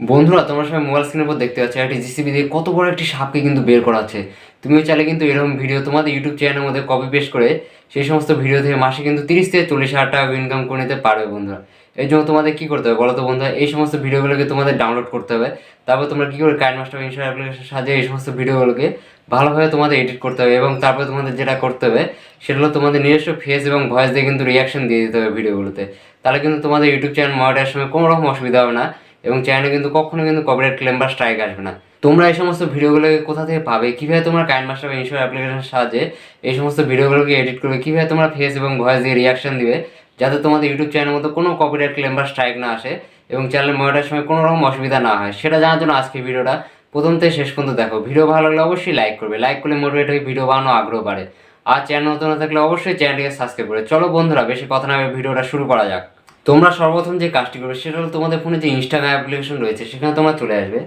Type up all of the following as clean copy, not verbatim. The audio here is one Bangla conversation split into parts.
বন্ধুরা তোমরা সবাই মোবাইল স্ক্রিনের উপর দেখতে পাচ্ছ একটি জিসিবি দিয়ে কত বড় একটি সাপকে কিন্তু বের করা আছে। তুমিও চাইলে কিন্তু এরকম ভিডিও তোমাদের ইউটিউব চ্যানেলের মধ্যে কপি পেস্ট করে সেই সমস্ত ভিডিও থেকে মাসে কিন্তু 30 থেকে 40 হাজার টাকা ইনকাম করে নিতে পারবে বন্ধুরা। এই জন্য তোমাদের কী করতে হবে বলো তো বন্ধুরা, এই সমস্ত ভিডিওগুলোকে তোমাদের ডাউনলোড করতে হবে। তারপর তোমরা কী করে কাইনমাস্টার বা ইনস্টার অ্যাপ্লিকেশন সাহায্যে এই সমস্ত ভিডিওগুলোকে ভালোভাবে তোমাদের এডিট করতে হবে এবং তারপরে তোমাদের যেটা করতে হবে সেটা হলো তোমাদের নিজস্ব ফেস এবং ভয়েস দিয়ে কিন্তু রিয়াকশন দিয়ে দিতে হবে ভিডিওগুলোতে। তাহলে কিন্তু তোমাদের ইউটিউব চ্যানেল মনিটাইজেশনের সময় কোনো রকম অসুবিধা হবে না এবং চ্যানেলে কিন্তু কখনো কিন্তু কপিরাইট ক্লেম বা স্ট্রাইক আসবে না। তোমরা এই সমস্ত ভিডিওগুলোকে কোথা থেকে পাবে, কীভাবে তোমরা কাইনমাস্টার বা ইনস্টার অ্যাপ্লিকেশনের সাহায্যে এই সমস্ত ভিডিওগুলোকে এডিট করবে, কীভাবে তোমরা ফেস এবং ভয়েস দিয়ে রিয়াকশন দিবে যাতে তোমাদের ইউটিউব চ্যানেলের মধ্যে কোনো কপিরাইট ক্লেম বা স্ট্রাইক না আসে এবং চ্যানেলের মনিটাইজেশনের সময় কোনো রকম অসুবিধা না হয়, সেটা জানার জন্য আজকে ভিডিওটা প্রথম থেকে শেষ পর্যন্ত দেখো। ভিডিও ভালো লাগলে অবশ্যই লাইক করবে, লাইক করলে মোটিভেট হয়ে ভিডিও বানানো আগ্রহ বাড়ে। আর চ্যানেল নতুন না থাকলে অবশ্যই চ্যানেলটিকে সাবস্ক্রাইব করে চলো বন্ধুরা, বেশি কথা না ভেবে ভিডিওটা শুরু করা যাক। তোমরা সর্বপ্রথম যে কাজটি করবে সেটা হলো তোমাদের ফোনে যে ইনস্টাগ্রাম অ্যাপ্লিকেশন রয়েছে সেখানে তোমরা চলে আসবে।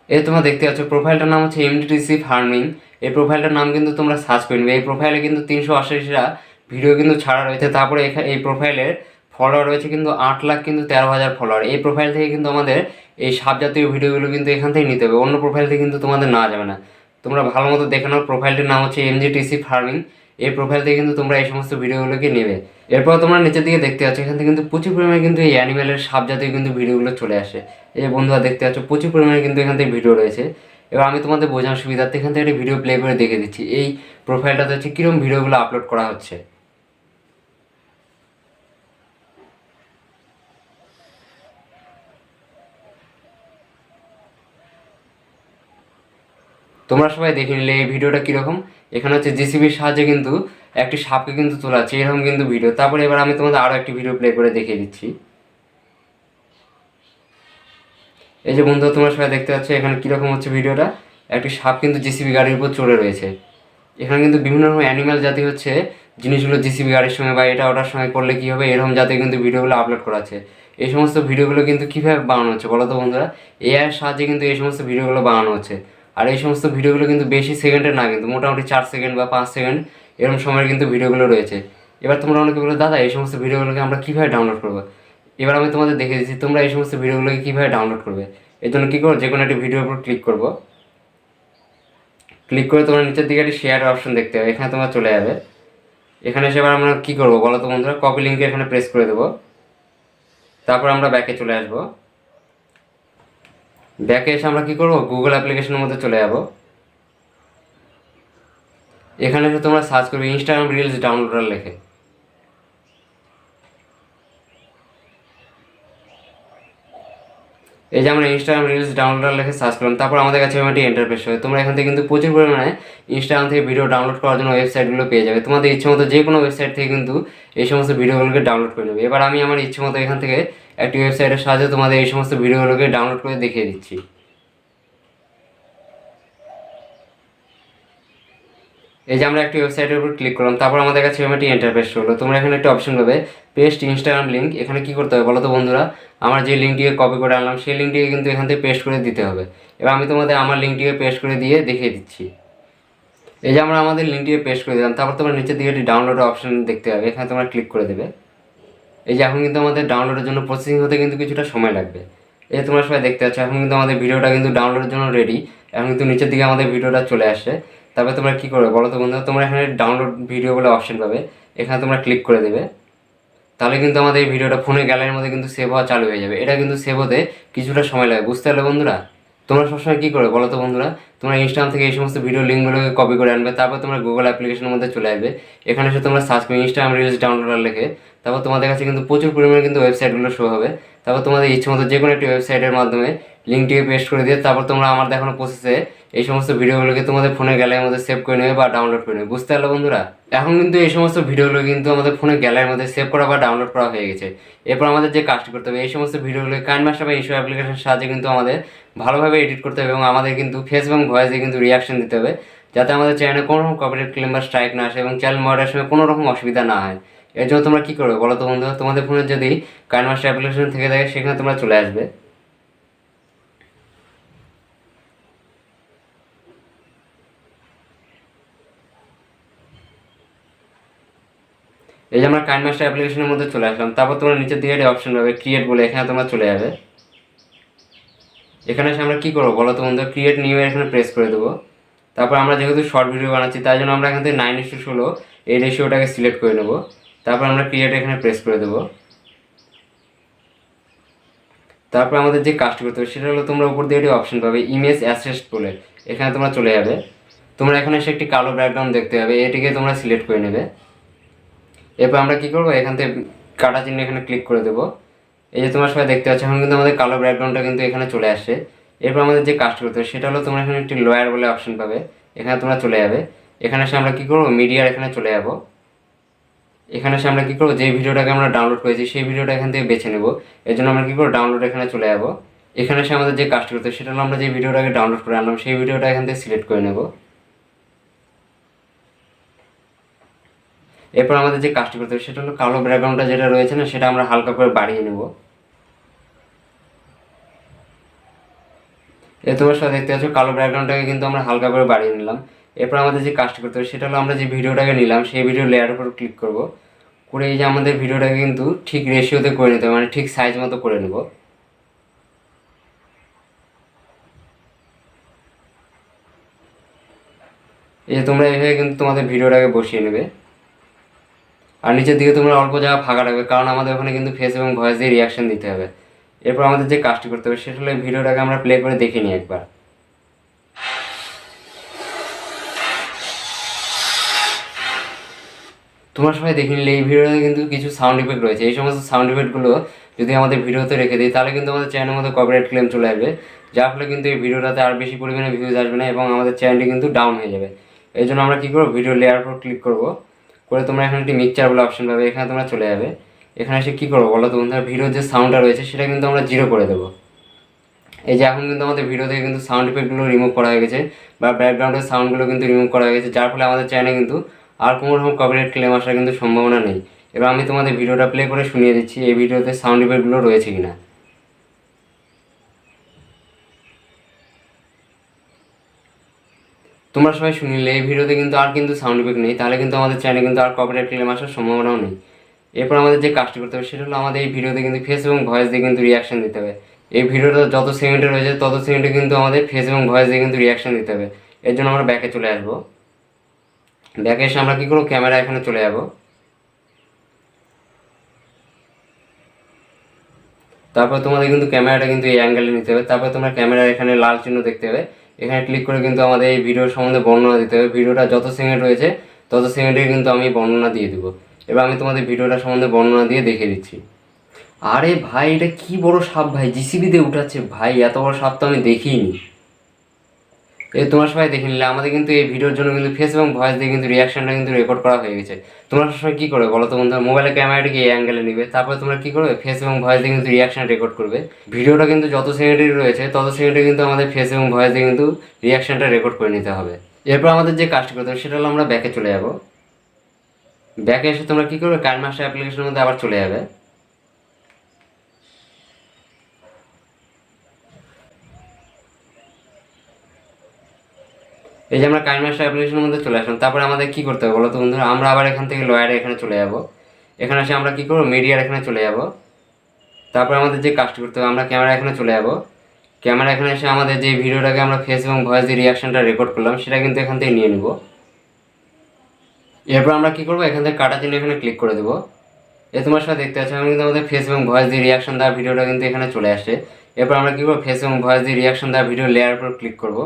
এই তোমরা দেখতে পাচ্ছ প্রোফাইলটার নাম হচ্ছে এমডিটিসি ফার্মিং। এই প্রোফাইলটার নাম কিন্তু তোমরা সার্চ করে নেবে। এই প্রোফাইলে কিন্তু 388টা ভিডিও কিন্তু ছাড়া রয়েছে। তারপরে এই প্রোফাইলের ফলোয়ার রয়েছে কিন্তু 8,13,000 ফলোয়ার। এই প্রোফাইল থেকে কিন্তু আমাদের এই সাব জাতীয় ভিডিওগুলো কিন্তু এখান থেকে নিতে হবে, অন্য প্রোফাইল থেকে কিন্তু তোমাদের নেওয়া যাবে না। তোমরা ভালো মতো দেখে নাও, প্রোফাইলটির নাম হচ্ছে এমজিটিসি ফার্মিং। এই প্রোফাইল থেকে কিন্তু তোমরা এই সমস্ত ভিডিওগুলোকে নেবে। এরপর তোমরা নিচের দিকে দেখতে পাচ্ছ এখান থেকে কিন্তু প্রচুর পরিমাণে কিন্তু এই অ্যানিমেলের সাব জাতীয় কিন্তু ভিডিওগুলো চলে আসে। এই বন্ধুরা দেখতে পাচ্ছ প্রচুর পরিমাণে কিন্তু এখান থেকে ভিডিও রয়েছে। এবার আমি তোমাদের বোঝানোর সুবিধার্থে এখান থেকে একটা ভিডিও প্লে করে দেখে দিচ্ছি এই প্রোফাইলটাতে হচ্ছে কীরকম ভিডিওগুলো আপলোড করা হচ্ছে। তোমরা সবাই দেখে নিলে এই ভিডিওটা কীরকম। এখানে হচ্ছে জিসিবির সাহায্যে কিন্তু একটি সাপকে কিন্তু তোলা হচ্ছে, এরকম কিন্তু ভিডিও। তারপরে এবার আমি তোমাদের আরও একটি ভিডিও প্লে করে দেখিয়ে দিচ্ছি। এই যে বন্ধুরা তোমরা সবাই দেখতে পাচ্ছ এখানে কীরকম হচ্ছে ভিডিওটা। একটি সাপ কিন্তু জিসিবি গাড়ির উপর চড়ে রয়েছে। এখানে কিন্তু বিভিন্ন রকম অ্যানিম্যাল জাতি হচ্ছে জিনিসগুলো জিসিবি গাড়ির সঙ্গে বা এটা ওটার সঙ্গে করলে কী হবে এরকম জাতীয় কিন্তু ভিডিওগুলো আপলোড করা আছে। এই সমস্ত ভিডিওগুলো কিন্তু কীভাবে বানানো হচ্ছে বলো তো বন্ধুরা, এআইয়ের সাহায্যে কিন্তু এই সমস্ত ভিডিওগুলো বানানো হচ্ছে। আর এই সমস্ত ভিডিওগুলো কিন্তু বেশি সেকেন্ডের না, কিন্তু মোটামুটি 4 সেকেন্ড বা 5 সেকেন্ড এরকম সময়ের কিন্তু ভিডিওগুলো রয়েছে। এবার তোমরা অনেকে বলো দাদা এই সমস্ত ভিডিওগুলোকে আমরা কীভাবে ডাউনলোড করবো। এবার আমি তোমাদের দেখে দিচ্ছি তোমরা এই সমস্ত ভিডিওগুলোকে কীভাবে ডাউনলোড করবে। এর জন্য কী করো, যে কোনো একটি ভিডিওর উপর ক্লিক করবো। ক্লিক করে তোমরা নিচের দিকে একটি শেয়ার অপশন দেখতে হবে, এখানে তোমরা চলে যাবে। এখানে এসে এবার আমরা কী করবো বলো তো বন্ধুরা, কপি লিঙ্কে এখানে প্রেস করে দেবো। তারপর আমরা ব্যাকে চলে আসবো। ব্যাকে এসে আমরা কী করবো, গুগল অ্যাপ্লিকেশনের মধ্যে চলে যাবো। এখানে এসে তোমরা সার্চ করবে ইনস্টাগ্রাম রিলস ডাউনলোডার লেখে। এই যে আমরা ইনস্টাগ্রাম রিলস ডাউনলোডার লেখে সার্চ করলাম, তারপর আমাদের কাছে একটি ইন্টারফেস হবে। তোমরা এখান থেকে কিন্তু প্রচুর পরিমাণে ইনস্টাগ্রাম থেকে ভিডিও ডাউনলোড করার জন্য ওয়েবসাইটগুলো পেয়ে যাবে। তোমাদের ইচ্ছে মতো যে কোনো ওয়েবসাইট থেকে কিন্তু এই সমস্ত ভিডিওগুলোকে ডাউনলোড করে নেবে। এবার আমি আমার ইচ্ছে মতো এখান থেকে একটি ওয়েবসাইটের সাহায্যে তোমাদের এই সমস্ত ভিডিওগুলোকে ডাউনলোড করে দেখিয়ে দিচ্ছি। এই যে আমরা একটি ওয়েবসাইটের উপর ক্লিক করলাম, তারপর আমাদের কাছে একটি ইন্টারফেস হলো। তোমরা এখানে একটা অপশন পাবে পেস্ট ইনস্টাগ্রাম লিঙ্ক। এখানে কী করতে হবে বলো তো বন্ধুরা, আমার যে লিঙ্কটিকে কপি করে আনলাম সেই লিঙ্কটিকে কিন্তু এখান থেকে পেস্ট করে দিতে হবে। এবার আমি তোমাদের আমার লিঙ্কটিকে পেস্ট করে দিয়ে দেখিয়ে দিচ্ছি। এই যে আমরা আমাদের লিঙ্কটিকে পেস্ট করে দিলাম, তারপর তোমরা নিচের দিকে একটি ডাউনলোডের অপশন দেখতে হবে, এখানে তোমরা ক্লিক করে দেবে। এই যে এখন কিন্তু আমাদের ডাউনলোডের জন্য প্রসেসিং হতে কিন্তু কিছুটা সময় লাগবে। এই যে তোমরা সবাই দেখতে পাচ্ছ এখন কিন্তু আমাদের ভিডিওটা কিন্তু ডাউনলোডের জন্য রেডি। এখন কিন্তু নিচের দিকে আমাদের ভিডিওটা চলে আসছে। তারপরে তোমরা কী করবে বলো তো বন্ধুরা, তোমরা এখানে ডাউনলোড ভিডিও বলে অপশন পাবে, এখানে তোমরা ক্লিক করে দেবে। তাহলে কিন্তু আমাদের এই ভিডিওটা ফোনের গ্যালারির মধ্যে কিন্তু সেভ হওয়া চালু হয়ে যাবে। এটা কিন্তু সেভ হতে কিছুটা সময় লাগে, বুঝতে পারলে বন্ধুরা। তোমরা সবসময় কী করবে বলো তো বন্ধুরা, তোমরা ইনস্টাগ্রাম থেকে এই সমস্ত ভিডিও লিঙ্কগুলোকে কপি করে আনবে, তারপর তোমরা গুগল অ্যাপ্লিকেশনের মধ্যে চলে আসবে। এখানে এসে তোমরা সার্চ করবে ইনস্টাগ্রাম রিলস ডাউনলোডার লেখে। তারপর তোমাদের কাছে কিন্তু প্রচুর পরিমাণে কিন্তু ওয়েবসাইটগুলো শো হবে। তারপর তোমাদের ইচ্ছে মতো যে কোনো একটি ওয়েবসাইটের মাধ্যমে লিঙ্কটিকে পেস্ট করে দিয়ে তারপর তোমরা আমার দেখানো প্রসেসে এই সমস্ত ভিডিওগুলোকে তোমাদের ফোনের গ্যালারির মধ্যে সেভ করে নেবে বা ডাউনলোড করে নেবে, বুঝতে পারলো বন্ধুরা। এখন কিন্তু এই সমস্ত ভিডিওগুলো কিন্তু আমাদের ফোনের গ্যালারির মধ্যে সেভ করা বা ডাউনলোড করা হয়ে গেছে। এরপর আমাদের যে কাজটি করতে হবে, এই সমস্ত ভিডিওগুলো কাইনমাস্টার বা ইস্যু অ্যাপ্লিকেশনের সাহায্যে কিন্তু আমাদের ভালোভাবে এডিট করতে হবে এবং আমাদের কিন্তু ফেস এবং ভয়েসে কিন্তু রিয়াকশন দিতে হবে যাতে আমাদের চ্যানেলে কোনো রকম কপিরাইট ক্লেম বা স্ট্রাইক না আসে এবং চ্যানেল মনিটাইজেশনের সময় কোনো রকম অসুবিধা না হয়। এর জন্য তোমরা কী করবে বলো তো বন্ধুরা, তোমাদের ফোনে যদি কাইনমাস্টার অ্যাপ্লিকেশন থেকে থাকে সেখানে তোমরা চলে আসবে। এই যে আমরা কাইনমাস্টার অ্যাপ্লিকেশনের মধ্যে চলে আসলাম। তারপর তোমরা নিচের দিকে একটা অপশন পাবে ক্রিয়েট বলে, এখানে তোমরা চলে যাবে। এখানে এসে আমরা কী করবো বলো তো বন্ধু, ক্রিয়েট নিউ এখানে প্রেস করে দেবো। তারপর আমরা যেহেতু শর্ট ভিডিও বানাচ্ছি তাই জন্য আমরা এখান থেকে 9:16 এই রেশিওটাকে সিলেক্ট করে নেবো। তারপর আমরা ক্রিয়েট এখানে প্রেস করে দেবো। তারপর আমাদের যে কাজটি করতে হবে সেটা হলো তোমরা উপর দিয়ে একটি অপশন পাবে ইমেজ অ্যাসেস্ট বলে, এখানে তোমরা চলে যাবে। তোমরা এখানে এসে একটি কালো ব্যাকগ্রাউন্ড দেখতে পাবে, এটিকে তোমরা সিলেক্ট করে নেবে। এরপর আমরা কী করবো, এখান থেকে কাটা চিহ্ন এখানে ক্লিক করে দেবো। এই যে তোমরা সবাই দেখতে পাচ্ছ এখন কিন্তু আমাদের কালো ব্যাকগ্রাউন্ডটা কিন্তু এখানে চলে আসছে। এরপর আমাদের যে কাজটি করতে হবে সেটা হলো তোমরা এখানে একটি লয়ার বলে অপশন পাবে, এখানে তোমরা চলে যাবে। এখানে এসে আমরা কী করবো, মিডিয়ার এখানে চলে যাবো। এখানে এসে আমরা কী করবো, যে ভিডিওটাকে আমরা ডাউনলোড করেছি সেই ভিডিওটা এখান থেকে বেছে নেবো। এর জন্য আমরা কী করবো, ডাউনলোড এখানে চলে যাবো। এখানে এসে আমাদের যে কাজটি করতে হবে সেটা হলো আমরা যে ভিডিওটাকে ডাউনলোড করে আনলাম সেই ভিডিওটা এখান থেকে সিলেক্ট করে নেব। এরপর আমাদের যে কাজটি করতে হবে সেটা হলো কালো ব্যাকগ্রাউন্ডটা যেটা রয়েছে না সেটা আমরা হালকা করে বাড়িয়ে নেব। তোমরা সবাই দেখতে পাচ্ছ কালো ব্যাকগ্রাউন্ডটাকে কিন্তু আমরা হালকা করে বাড়িয়ে নিলাম। এরপর আমাদের যে কাজটি করতে হবে সেটা হলো আমরা যে ভিডিওটাকে নিলাম সেই ভিডিও লেয়ারের উপর ক্লিক করব, করে এই যে আমাদের ভিডিওটাকে কিন্তু ঠিক রেশিওতে করে নিতে হবে, মানে ঠিক সাইজ মতো করে নেব। এই যে তোমরা এইভাবে কিন্তু তোমাদের ভিডিওটাকে বসিয়ে নেবে। আর নিচের দিকে তোমরা অল্প জায়গা ফাঁকা রাখবে, কারণ আমাদের ওখানে কিন্তু ফেস এবং ভয়েস দিয়ে রিয়াকশন দিতে হবে। এরপর আমাদের যে কাজটি করতে হবে সেটা হলো ভিডিওটাকে আমরা প্লে করে দেখে নিই একবার। তোমরা সবাই দেখে নিলে এই ভিডিওতে কিন্তু কিছু সাউন্ড ইফেক্ট রয়েছে। এই সমস্ত সাউন্ড ইফেক্টগুলো যদি আমাদের ভিডিওতে রেখে দিই তাহলে কিন্তু আমাদের চ্যানেলের মধ্যে কপিরাইট ক্লেম চলে আসবে, যার ফলে কিন্তু এই ভিডিওটাতে আর বেশি পরিমাণে ভিউজ আসবে না এবং আমাদের চ্যানেলটি কিন্তু ডাউন হয়ে যাবে। এই জন্য আমরা কী করবো, ভিডিও লেয়ার উপর ক্লিক করবো, করে তোমরা এখানে একটি মিক্সচার বলে অপশন পাবে, এখানে তোমরা চলে যাবে। এখানে এসে কী করবো বলো তো বন্ধুরা, ভিডিওর যে সাউন্ডটা রয়েছে সেটা কিন্তু আমরা 0 করে দেবো। এই যে এখন কিন্তু আমাদের ভিডিও থেকে কিন্তু সাউন্ড ইফেক্টগুলো রিমুভ করা হয়ে গেছে বা ব্যাকগ্রাউন্ডের সাউন্ডগুলো কিন্তু রিমুভ করা হয়ে গেছে, যার ফলে আমাদের চ্যানেলে কিন্তু আর কোনো রকম কপিরাইট ক্লেম আসার কিন্তু সম্ভাবনা নেই। এবার আমি তোমাদের ভিডিওটা প্লে করে শুনিয়ে দিচ্ছি এই ভিডিওতে সাউন্ড ইফেক্টগুলো রয়েছে কিনা। তোমরা সবাই শুনিলে এই ভিডিওতে কিন্তু আর কিন্তু সাউন্ড ইফেক্ট নেই, তাহলে কিন্তু আমাদের চ্যানেলে কিন্তু আর কপিরাইট ক্লেম আসার সম্ভাবনাও নেই। এরপর আমাদের যে কাজটি করতে হবে সেটা হলো আমাদের এই ভিডিওতে কিন্তু ফেস এবং ভয়েস দিয়ে কিন্তু রিয়াকশন দিতে হবে। এই ভিডিওটা যত সেকেন্ডে রয়েছে তত সেকেন্ডে কিন্তু আমাদের ফেস এবং ভয়েস দিয়ে কিন্তু রিয়াকশন দিতে হবে। এর জন্য আমরা ব্যাকে চলে আসবো। ব্যাকে এসে আমরা কী করবো, ক্যামেরা এখানে চলে যাবো। তারপর তোমাদের কিন্তু ক্যামেরাটা কিন্তু এই অ্যাঙ্গেলে নিতে হবে। তারপর তোমরা ক্যামেরার এখানে লাল চিহ্ন দেখতে হবে, এখানে ক্লিক করে কিন্তু আমাদের এই ভিডিওর সম্বন্ধে বর্ণনা দিতে হবে। ভিডিওটা যত সেকেন্ড রয়েছে তত সেকেন্ডে কিন্তু আমি বর্ণনা দিয়ে দেবো। এবার আমি তোমাদের ভিডিওটা সম্বন্ধে বর্ণনা দিয়ে দেখিয়ে দিচ্ছি। আরে ভাই, এটা কি বড় সাপ ভাই, জিসিবিতে উঠাচ্ছে ভাই, এত বড় সাপ তো আমি দেখিনি। তোমরা সবাই দেখে নিলে আমাদের কিন্তু এই ভিডিওর জন্য কিন্তু ফেস এবং ভয়েস দিয়ে কিন্তু রিয়াকশনটা কিন্তু রেকর্ড করা হয়ে গেছে। তোমরা সবসময় কী করবে বলো তো বন্ধুরা, মোবাইলের ক্যামেরাটাকে এই অ্যাঙ্গেলে নিবে, তারপরে তোমরা কী করবে, ফেস এবং ভয়েস দিয়ে কিন্তু রিয়াকশন রেকর্ড করবে। ভিডিওটা কিন্তু যত সেকেন্ডের রয়েছে তত সেকেন্ডে কিন্তু আমাদের ফেস এবং ভয়েস দিয়ে কিন্তু রিয়াকশনটা রেকর্ড করে নিতে হবে। এরপর আমাদের যে কাজটি করতে হবে সেটা হলো আমরা ব্যাকে চলে যাব। ব্যাকে এসে তোমরা কী করবে, কাইনমাস্টার অ্যাপ্লিকেশনের মধ্যে আবার চলে যাবে। এই যে আমরা কাইনমাস্টার অ্যাপ্লিকেশনের মধ্যে চলে আসলাম। তারপরে আমাদের কী করতে হবে বলো তো বন্ধুরা, আমরা আবার এখান থেকে লয়ারে এখানে চলে যাব। এখানে এসে আমরা কী করবো, মিডিয়ার এখানে চলে যাব। তারপরে আমাদের যে কাজটি করতে হবে, আমরা ক্যামেরা এখানে চলে যাব। ক্যামেরা এখানে এসে আমাদের যে ভিডিওটাকে আমরা ফেস এবং ভয়েস দিয়ে রিয়াকশনটা রেকর্ড করলাম সেটা কিন্তু এখান থেকে নিয়ে নেব। এরপর আমরা কী করবো, এখান থেকে কাটা চিহ্ন এখানে ক্লিক করে দেবো। তোমার সাথে দেখতে পাচ্ছি এখন কিন্তু আমাদের ফেস এবং ভয়েস দিয়ে রিয়াকশন দেওয়া ভিডিওটা কিন্তু এখানে চলে আসছে। এরপর আমরা কী করবো, ফেস এবং ভয়েস দিয়ে রিয়াকশন দেওয়া ভিডিও লেয়ার উপর ক্লিক করব,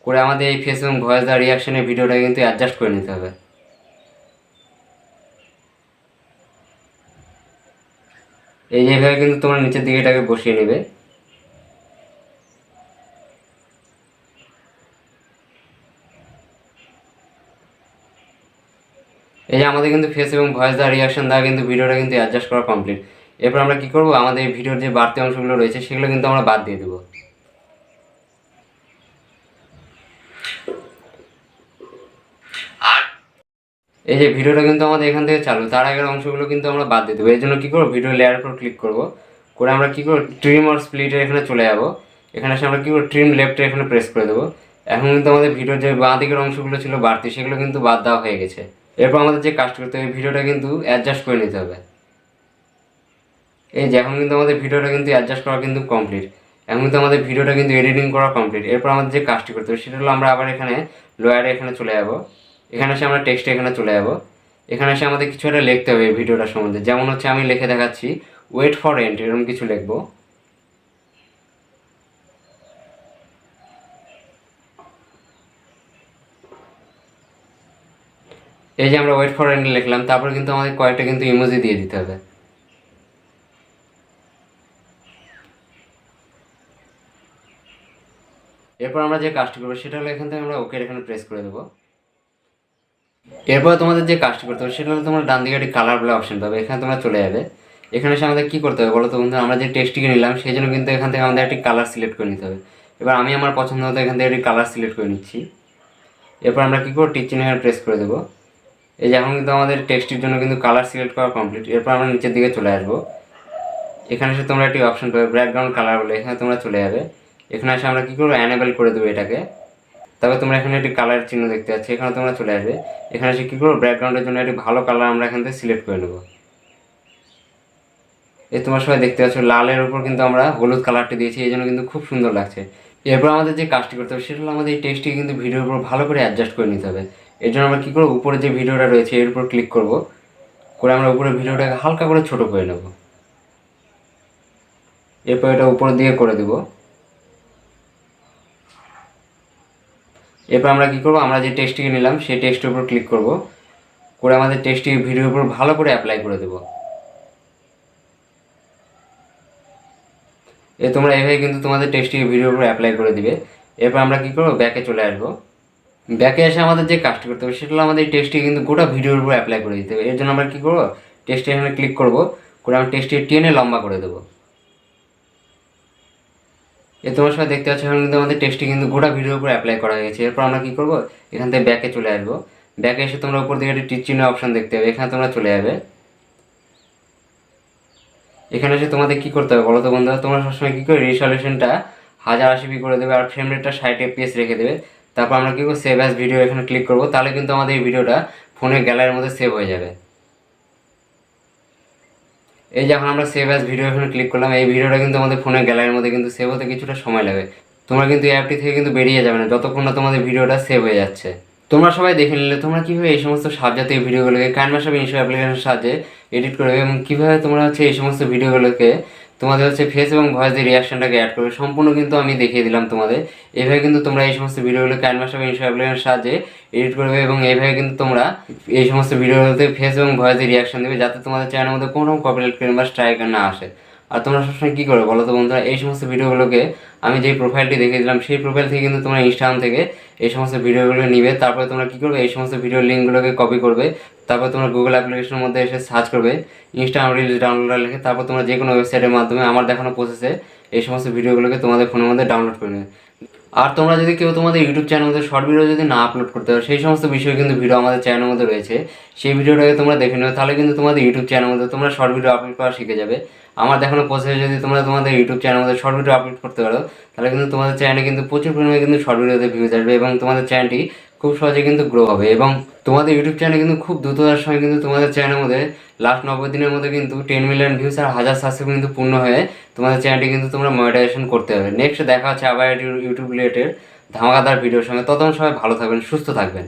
করে আমাদের এই ফেস এবং ভয়েস দেওয়া রিয়াকশনের ভিডিওটা কিন্তু অ্যাডজাস্ট করে নিতে হবে। এইভাবে কিন্তু তোমরা নিচের দিকে এটাকে বসিয়ে নেবে। এই যে আমাদের কিন্তু ফেস এবং ভয়েস দেওয়া রিয়াকশন দেওয়া কিন্তু ভিডিওটা কিন্তু অ্যাডজাস্ট করা কমপ্লিট। এরপর আমরা কী করবো, আমাদের এই ভিডিওর যে বাড়তি অংশগুলো রয়েছে সেগুলো কিন্তু আমরা বাদ দিয়ে দেবো। এই যে ভিডিওটা কিন্তু আমাদের এখান থেকে চালু, তার আগের অংশগুলো কিন্তু আমরা বাদ দিয়ে দেবো। এই জন্য কী করবো, ভিডিও লেয়ার উপর ক্লিক করব, করে আমরা কী করবো, ট্রিম অর স্প্লিটের এখানে চলে যাবো। এখানে এসে আমরা কী করবো, ট্রিম লেফটে এখানে প্রেস করে দেবো। এখন কিন্তু আমাদের ভিডিওর যে বাঁ দিকের অংশগুলো ছিল বাড়তি সেগুলো কিন্তু বাদ দেওয়া হয়ে গেছে। এরপর আমাদের যে কাজটা করতে হবে, ভিডিওটা কিন্তু অ্যাডজাস্ট করে নিতে হবে। এই যে এখন কিন্তু আমাদের ভিডিওটা কিন্তু অ্যাডজাস্ট করা কিন্তু কমপ্লিট। এখন কিন্তু আমাদের ভিডিওটা কিন্তু এডিটিং করা কমপ্লিট। এরপর আমাদের যে কাজটি করতে হবে সেটা হলো আমরা আবার এখানে লোয়ারে এখানে চলে যাব। এখানে এসে আমরা টেক্সটে এখানে চলে যাব। এখানে এসে আমাদের কিছু একটা লিখতে হবে এই ভিডিওটার সম্বন্ধে। যেমন হচ্ছে আমি লিখে দেখাচ্ছি, ওয়েট ফর এন্ড, এরকম কিছু লিখবো। এই যে আমরা ওয়েট ফর এন্ড লিখলাম, তারপর কিন্তু আমাদের কয়েকটা কিন্তু ইমোজি দিয়ে দিতে হবে। এরপর আমরা যে কাজটি করবো সেটা হলো এখান থেকে আমরা ওকে এখানে প্রেস করে দেবো। এরপর তোমাদের যে কাজটি করতে হবে সেটা হলো তোমরা ডান দিকে একটি কালার বলে অপশন পাবে, এখানে তোমরা চলে যাবে। এখানে এসে আমাদের কী করতে হবে বলো তো বন্ধু, আমরা যে টেক্সটটিকে নিলাম সেই জন্য কিন্তু এখান থেকে আমাদের একটি কালার সিলেক্ট করে নিতে হবে। এবার আমি আমার পছন্দ মতো এখান থেকে একটি কালার সিলেক্ট করে নিচ্ছি। এরপর আমরা কী করবো, টিক চিহ্ন এখানে প্রেস করে দেবো। এই যে এখন কিন্তু আমাদের টেক্সটির জন্য কিন্তু কালার সিলেক্ট করা কমপ্লিট। এরপর আমরা নিচের দিকে চলে আসবো। এখানে এসে তোমরা একটি অপশন পাবে ব্যাকগ্রাউন্ড কালার বলে, এখানে তোমরা চলে যাবে। এখানে এসে আমরা কী করবো, অ্যানেবল করে দেবো এটাকে। তবে তোমরা এখানে একটি কালার চিহ্ন দেখতে পাচ্ছ, এখানে তোমরা চলে আসবে। এখানে এসে কী করবো, ব্যাকগ্রাউন্ডের জন্য একটি ভালো কালার আমরা এখান থেকে সিলেক্ট করে নেবো। এই তোমরা সবাই দেখতে পাচ্ছ লালের উপর কিন্তু আমরা হলুদ কালারটি দিয়েছি, এই জন্য কিন্তু খুব সুন্দর লাগছে। এরপর আমাদের যে কাজটি করতে হবে সেটা হলো আমাদের এই টেক্সটটি কিন্তু ভিডিওর উপর ভালো করে অ্যাডজাস্ট করে নিতে হবে। এর জন্য আমরা কী করবো, উপরে যে ভিডিওটা রয়েছে এর উপর ক্লিক করব, করে আমরা উপরে ভিডিওটাকে হালকা করে ছোট করে নেব। এরপর এটা উপর দিয়ে করে দেব। এরপর আমরা কী করবো, আমরা যে টেক্সটটিকে নিলাম সেই টেক্সটের উপর ক্লিক করব, করে আমাদের টেক্সটটি ভিডিওর উপর ভালো করে অ্যাপ্লাই করে দেবো। তোমরা এইভাবে কিন্তু তোমাদের টেক্সটটিকে ভিডিওর উপর অ্যাপ্লাই করে দিবে। এরপর আমরা কী করবো, ব্যাকে চলে আসবো। ব্যাকে এসে আমাদের যে কাজটি করতে হবে সেটা হলো আমাদের এই টেক্সটটি কিন্তু গোটা ভিডিওর উপর অ্যাপ্লাই করে দিতে হবে। এর জন্য আমরা কী করবো, টেক্সটে এখানে ক্লিক করব, করে আমরা টেক্সটটি টেনে লম্বা করে দেবো। তোমার সাথে দেখতে পাচ্ছ এখন কিন্তু আমাদের টেক্সটটি কিন্তু গোটা ভিডিওর উপর অ্যাপ্লাই করা হয়ে গেছে। এরপর আমরা কী করবো, এখান থেকে ব্যাকে চলে আসবো। ব্যাকে এসে তোমরা উপর দিকে একটি টিক চিহ্ন অপশন দেখতে হবে, এখানে তোমরা চলে যাবে। এখানে এসে তোমাদের কী করতে হবে বলো তো বন্ধুরা, তোমরা সবসময় কী করে রেজলিউশনটা 1080p করে দেবে আর ফ্রেম রেটটা 60 fps রেখে দেবে। তারপর আমরা কী করবো, সেভ অ্যাজ ভিডিও এখানে ক্লিক করবো, তাহলে কিন্তু আমাদের এই ভিডিওটা ফোনের গ্যালারির মধ্যে সেভ হয়ে যাবে। এই যে এখন আমরা সেভ অ্যাজ ভিডিও এখানে ক্লিক করলাম, এই ভিডিওটা কিন্তু আমাদের ফোনের গ্যালারির মধ্যে কিন্তু সেভ হতে কিছুটা সময় লাগে। তোমরা কিন্তু এই অ্যাপটি থেকে কিন্তু বেরিয়ে যাবে না যতক্ষণ না তোমাদের ভিডিওটা সেভ হয়ে যাচ্ছে। তোমরা সবাই দেখে নিলে তোমরা কীভাবে এই সমস্ত সাবজাতীয় ভিডিওগুলোকে কাইনমাশাপ ইনস্টা অ্যাপ্লিকেশনের সাহায্যে এডিট করবে এবং কীভাবে তোমরা হচ্ছে এই সমস্ত ভিডিওগুলোকে তোমাদের হচ্ছে ফেস এবং ভয়েসের রিয়াকশনটাকে অ্যাড করবে, সম্পূর্ণ কিন্তু আমি দেখিয়ে দিলাম তোমাদের। এইভাবে কিন্তু তোমরা এই সমস্ত ভিডিওগুলো কাইনমাশাপ ইনস্টা অ্যাপ্লিকেশনের সাহায্যে এডিট করবে এবং এইভাবে কিন্তু তোমরা এই সমস্ত ভিডিওগুলোতে ফেস এবং ভয়েসের রিয়াকশন দেবে, যাতে তোমাদের চ্যানেলের মধ্যে কোনো কপিরাইট ক্লেম বা স্ট্রাইক না আসে। আর তোমরা সবসময় কী করবে বলো তো বন্ধুরা, এই সমস্ত ভিডিওগুলোকে আমি যেই প্রোফাইলটি দেখিয়ে দিলাম সেই প্রোফাইল থেকে কিন্তু তোমরা ইনস্টাগ্রাম থেকে এই সমস্ত ভিডিওগুলো নিবে। তারপরে তোমরা কী করবে, এই সমস্ত ভিডিও লিঙ্কগুলোকে কপি করবে, তারপর তোমরা গুগল অ্যাপ্লিকেশনের মধ্যে এসে সার্চ করবে ইনস্টাগ্রাম রিলস ডাউনলোডার লিখে, তারপর তোমরা যে কোনো ওয়েবসাইটের মাধ্যমে আমার দেখানো প্রসেসে এই সমস্ত ভিডিওগুলোকে তোমাদের ফোনের মধ্যে ডাউনলোড করে নেবে। আর তোমরা যদি কেউ তোমাদের ইউটিউব চ্যানেলের মধ্যে শর্ট ভিডিও যদি না আপলোড করতে পারো, সেই সমস্ত বিষয়ে কিন্তু ভিডিও আমাদের চ্যানেলের মধ্যে রয়েছে, সেই ভিডিওটাকে তোমরা দেখে নেবে, তাহলে কিন্তু তোমাদের ইউটিউব চ্যানেলের মধ্যে তোমরা শর্ট ভিডিও আপলোড করা শিখে যাবে। আমার দেখানো প্রসেসে যদি তোমরা তোমাদের ইউটিউব চ্যানেলের মধ্যে শর্ট ভিডিও আপলোড করতে পারো, তাহলে কিন্তু তোমাদের চ্যানেলে কিন্তু প্রচুর পরিমাণে কিন্তু শর্ট ভিডিওতে ভিউজ আসবে এবং তোমাদের চ্যানেলটি খুব সহজে কিন্তু গ্রো হবে। এবং তোমাদের ইউটিউব চ্যানেলে কিন্তু খুব দ্রুততার সময় কিন্তু তোমাদের চ্যানেলের মধ্যে লাস্ট 90 দিনের মধ্যে কিন্তু 10 মিলিয়ন ভিউজ আর 1000 সাবস্ক্রাইব কিন্তু পূর্ণ হয়ে তোমাদের চ্যানেলটি কিন্তু তোমরা মনিটাইজেশন করতে হবে। নেক্সট দেখা হচ্ছে আবার ইউটিউব রিলেটেড ধামাকাদার ভিডিওর সঙ্গে। ততক্ষণ সবাই ভালো থাকবেন, সুস্থ থাকবেন।